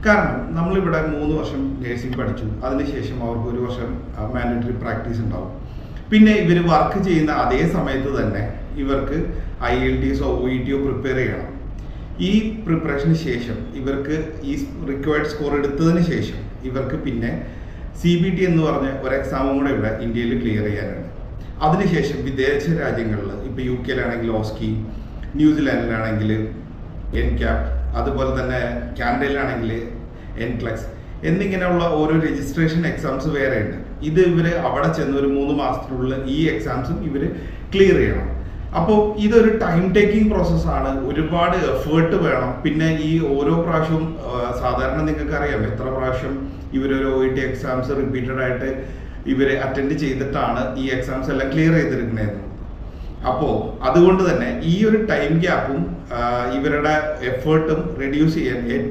കാരണം നമ്മളിവിടെ 3 വർഷം നേഴ്സിംഗ് പഠിച്ചു, അതിനുശേഷം അവർക്ക് 1 വർഷം മാൻഡേറ്ററി പ്രാക്ടീസ് ഉണ്ടാവും. പിന്നെ ഇവർ വർക്ക് ചെയ്യുന്ന അതേ സമയത്ത് തന്നെ ഇവർക്ക് IELTS OET പ്രിപ്പയർ ചെയ്യണം. ഈ പ്രിപ്പറേഷന് ശേഷം ഇവർക്ക് ഈ റിക്വയർഡ് സ്കോർ എടുത്തതിന് ശേഷം ഇവർക്ക് പിന്നെ CBT എന്ന് പറഞ്ഞ ഒരു എക്സാമും കൂടെ ഇവിടെ ഇന്ത്യയിൽ ക്ലിയർ ചെയ്യാനുണ്ട്. അതിനുശേഷം വിദേശ രാജ്യങ്ങളിൽ ഇപ്പോൾ UK-യിലാണെങ്കിൽ ഓസ്കി, ന്യൂസിലാൻഡിലാണെങ്കിൽ NCAP, അതുപോലെ തന്നെ കാനഡയിലാണെങ്കിൽ NCLEX എന്നിങ്ങനെയുള്ള ഓരോ രജിസ്ട്രേഷൻ എക്സാംസ് വേറെ ഉണ്ട്. ഇത് ഇവർ അവിടെ ചെന്ന് ഒരു 3 മാസത്തിനുള്ളിൽ ഈ എക്സാംസും ഇവർ ക്ലിയർ ചെയ്യണം. അപ്പോൾ ഇതൊരു ടൈം ടേക്കിംഗ് പ്രോസസ്സാണ്, ഒരുപാട് എഫേർട്ട് വേണം. പിന്നെ ഈ ഓരോ പ്രാവശ്യവും സാധാരണ നിങ്ങൾക്കറിയാം എത്ര പ്രാവശ്യം ഇവരൊരു OET എക്സാംസ് റിപ്പീറ്റഡ് ആയിട്ട് ഇവർ അറ്റൻഡ് ചെയ്തിട്ടാണ് ഈ എക്സാംസ് എല്ലാം ക്ലിയർ ചെയ്തിരിക്കുന്നത്. അപ്പോൾ അതുകൊണ്ട് തന്നെ ഈ ഒരു ടൈം ഗ്യാപ്പും ഇവരുടെ എഫേർട്ടും റെഡ്യൂസ് ചെയ്യാൻ